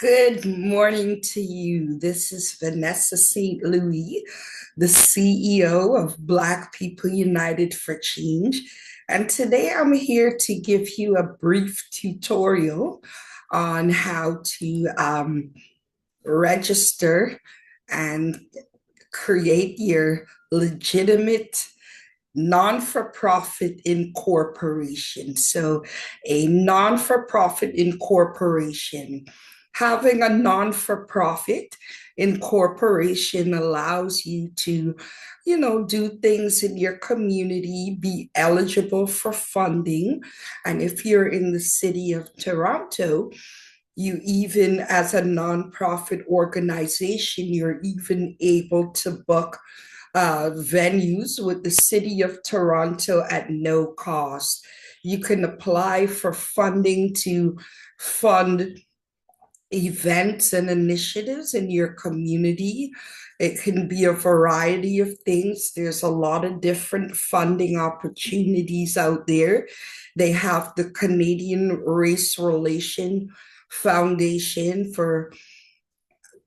Good morning to you. This is Vanessa St. Louis, the CEO of Black People United for Change. And today I'm here to give you a brief tutorial on how to register and create your legitimate non-for-profit incorporation. So a non-for-profit incorporation, having a non-for-profit incorporation allows you to, do things in your community, be eligible for funding. And if you're in the city of Toronto, you even as a nonprofit organization, you're even able to book venues with the City of Toronto at no cost. You can apply for funding to fund events and initiatives in your community. It can be a variety of things. There's a lot of different funding opportunities out there. They have the Canadian Race Relation Foundation for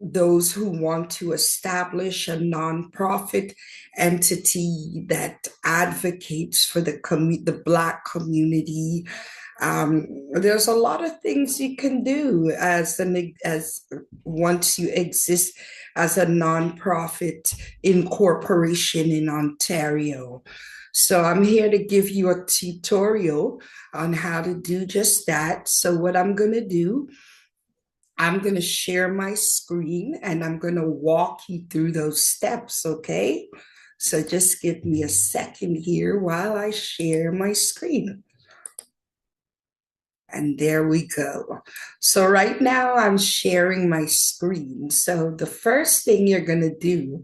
those who want to establish a nonprofit entity that advocates for the Black community. There's a lot of things you can do as once you exist as a nonprofit incorporation in Ontario. So I'm here to give you a tutorial on how to do just that. So what I'm going to do, I'm going to share my screen and I'm going to walk you through those steps, okay? So just give me a second here while I share my screen. And there we go. So right now I'm sharing my screen. So the first thing you're going to do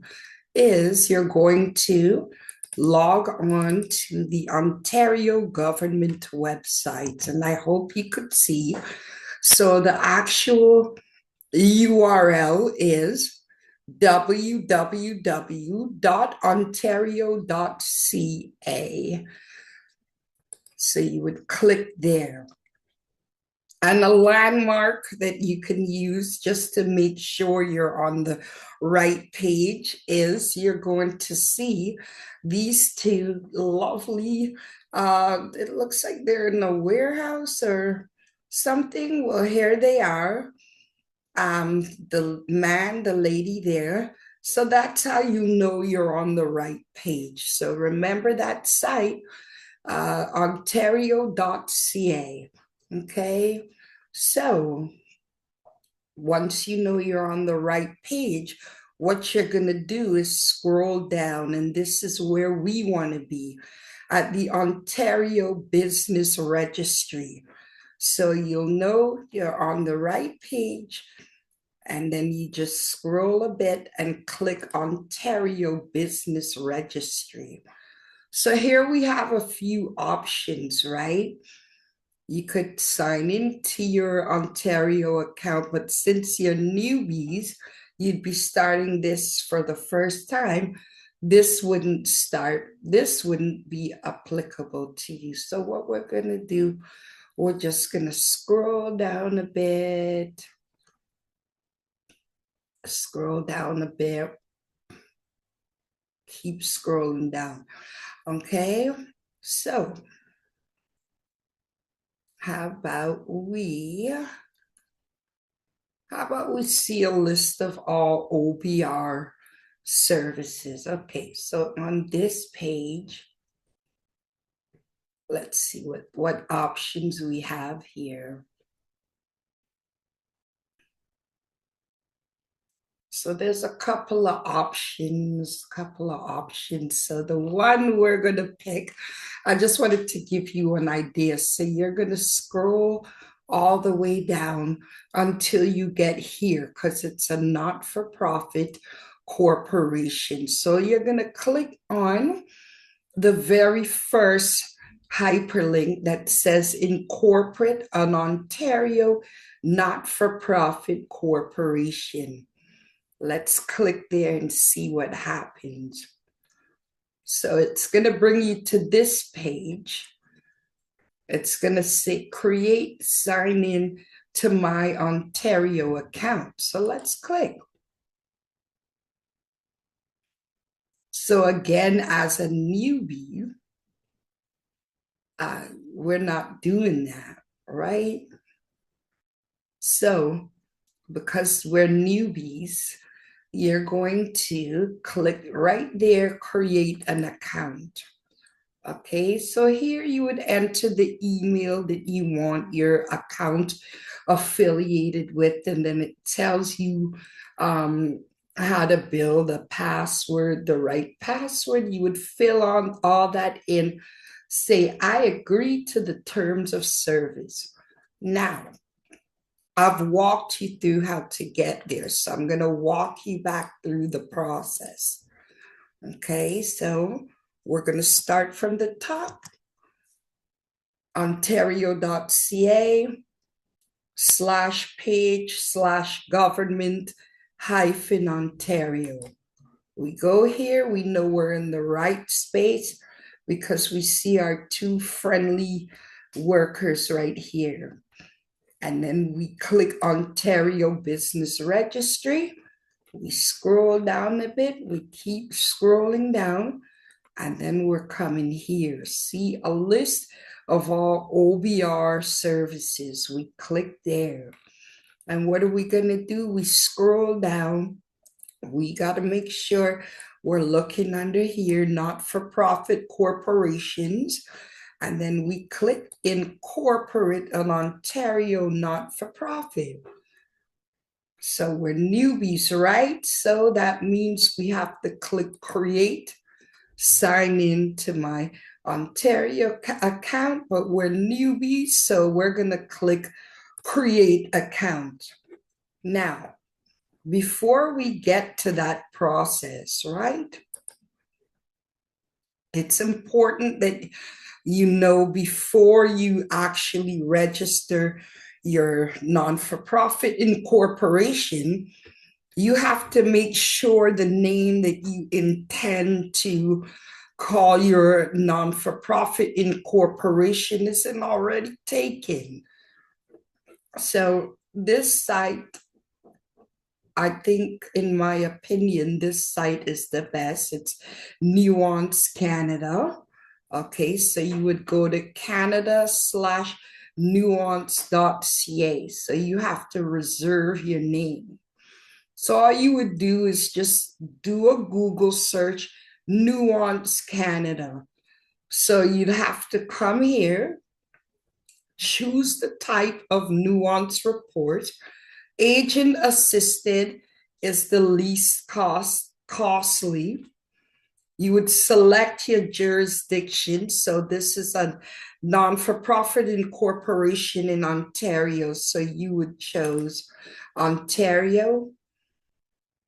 is you're going to log on to the Ontario government website. And I hope you could see. So the actual URL is www.ontario.ca. So you would click there. And a landmark that you can use just to make sure you're on the right page is you're going to see these two lovely, it looks like they're in a warehouse or something. Well, here they are. The man, the lady there. So that's how you know you're on the right page. So remember that site, ontario.ca. Okay. So once you know you're on the right page, what you're going to do is scroll down, and this is where we want to be at the Ontario Business Registry. So you'll know you're on the right page, and then you just scroll a bit and click Ontario Business Registry. So here we have a few options, right? You could sign into your Ontario account, but since you're newbies, you'd be starting this for the first time. This wouldn't be applicable to you. So what we're going to do, we're just going to scroll down a bit. Scroll down a bit. Keep scrolling down. Okay, so how about we see a list of all OBR services? Okay, so on this page, let's see what options we have here. So there's a couple of options. So the one we're going to pick, I just wanted to give you an idea. So you're going to scroll all the way down until you get here because it's a not-for-profit corporation. So you're going to click on the very first hyperlink that says incorporate an Ontario not-for-profit corporation. Let's click there and see what happens. So it's going to bring you to this page. It's going to say create sign in to my Ontario account. So let's click. So again, as a newbie, we're not doing that, right? So because we're newbies, you're going to click right there, create an account. Okay, so here you would enter the email that you want your account affiliated with, and then it tells you how to build a password, the right password. You would fill on all that in, say, I agree to the terms of service. Now, I've walked you through how to get there, so I'm going to walk you back through the process. Okay, so we're going to start from the top. Ontario.ca/page/government-Ontario. We go here, we know we're in the right space because we see our two friendly workers right here. And then we click Ontario Business Registry. We scroll down a bit, we keep scrolling down, and then we're coming here. See a list of all OBR services. We click there. And what are we going to do? We scroll down. We got to make sure we're looking under here, not-for-profit corporations. And then we click incorporate an Ontario not-for-profit. So we're newbies, right? So that means we have to click create, sign in to my Ontario account, but we're newbies, so we're going to click create account. Now, before we get to that process, right? It's important that you know before you actually register your non-for-profit incorporation, you have to make sure the name that you intend to call your non-for-profit incorporation isn't already taken. So this site, I think, in my opinion, this site is the best. It's Nuance Canada. Okay, so you would go to Canada/nuance.ca. So you have to reserve your name. So all you would do is just do a Google search, Nuance Canada. So you'd have to come here, choose the type of nuance report. Agent assisted is the least costly. You would select your jurisdiction. So this is a non-for-profit incorporation in Ontario. So you would choose Ontario,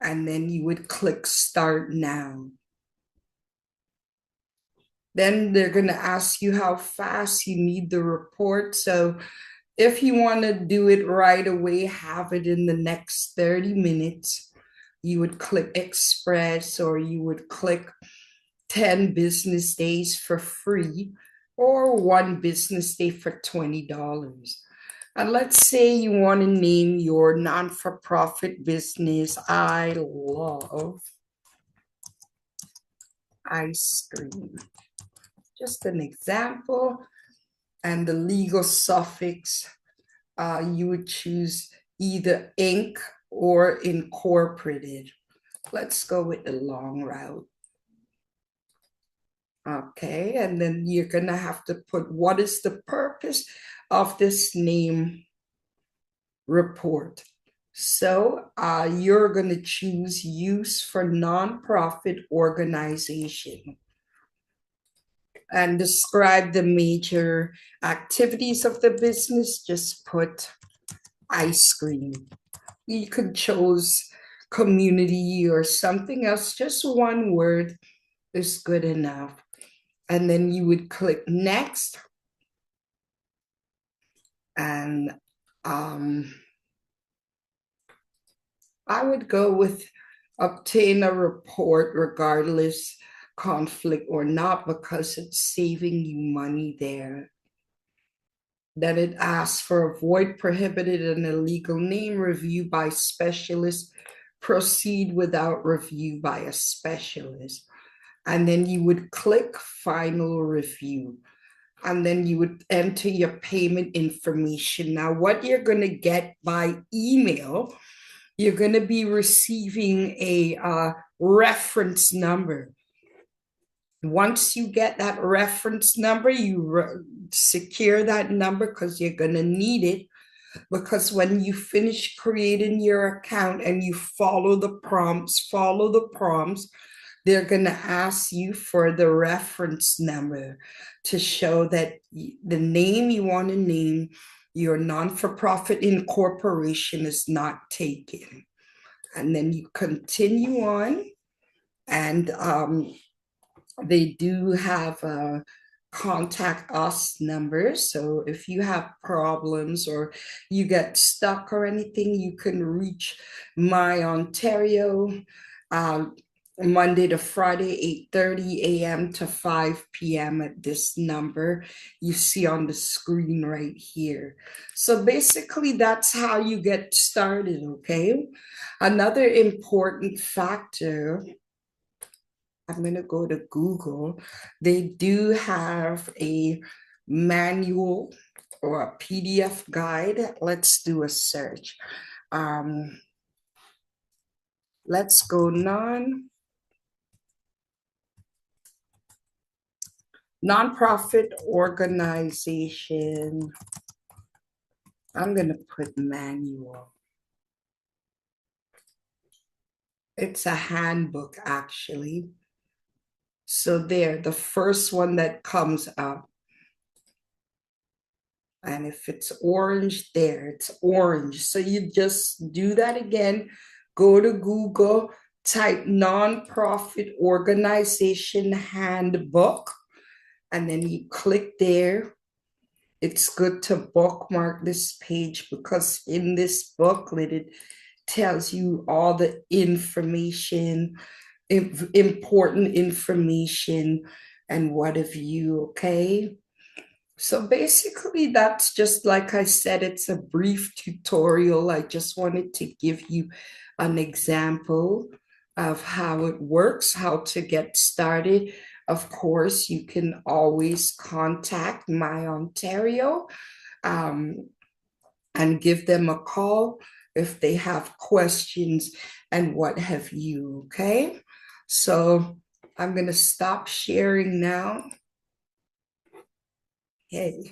and then you would click start now. Then they're going to ask you how fast you need the report. So if you want to do it right away, have it in the next 30 minutes, you would click express, or you would click 10 business days for free, or 1 business day for $20. And let's say you want to name your non-for-profit business, I love ice cream. Just an example. And the legal suffix, you would choose either Inc. or Incorporated. Let's go with the long route. Okay, and then you're gonna have to put what is the purpose of this name report. So you're gonna choose use for nonprofit organization and describe the major activities of the business. Just put ice cream. You could choose community or something else, just one word is good enough. And then you would click next. And I would go with obtain a report regardless conflict or not, because it's saving you money there. Then it asks for avoid prohibited and illegal name review by specialist, proceed without review by a specialist. And then you would click final review. And then you would enter your payment information. Now, what you're going to get by email, you're going to be receiving a reference number. Once you get that reference number, you secure that number because you're going to need it. Because when you finish creating your account and you follow the prompts, they're going to ask you for the reference number to show that the name you want to name your non-for-profit incorporation is not taken. And then you continue on, and they do have a contact us number. So if you have problems or you get stuck or anything, you can reach My Ontario Monday to Friday, 8:30 a.m. to 5 p.m. at this number you see on the screen right here. So basically, that's how you get started, okay? Another important factor, I'm going to go to Google. They do have a manual or a PDF guide. Let's do a search. Let's go nonprofit organization. I'm going to put manual. It's a handbook, actually. So there, the first one that comes up. And if it's orange there, it's orange. So you just do that again. Go to Google, type nonprofit organization handbook, and then you click there. It's good to bookmark this page because in this booklet, it tells you all the information, important information, and what have you, okay? So basically, that's just like I said, it's a brief tutorial. I just wanted to give you an example of how it works, how to get started. Of course, you can always contact My Ontario and give them a call if they have questions and what have you, okay? So I'm going to stop sharing now. Okay,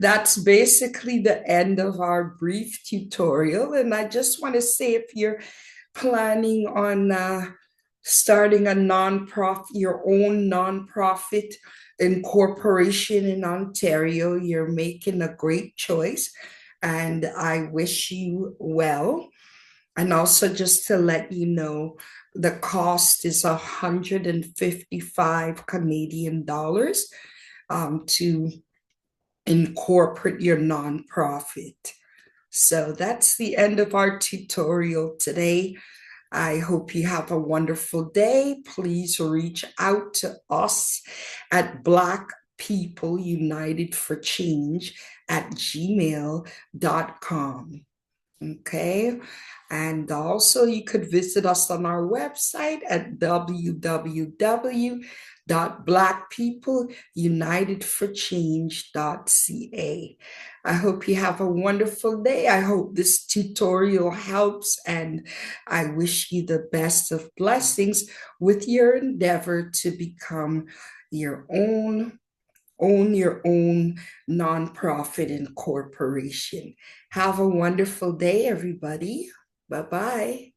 that's basically the end of our brief tutorial. And I just want to say, if you're planning on starting a nonprofit, your own nonprofit incorporation in Ontario, you're making a great choice. And I wish you well. And also, just to let you know, the cost is 155 Canadian dollars to incorporate your nonprofit. So that's the end of our tutorial today. I hope you have a wonderful day. Please reach out to us at Black People United for Change at gmail.com. Okay. And also, you could visit us on our website at www.blackpeopleunitedforchange.ca. I hope you have a wonderful day. I hope this tutorial helps, and I wish you the best of blessings with your endeavor to become your own own your own nonprofit incorporation. Have a wonderful day, everybody. Bye bye.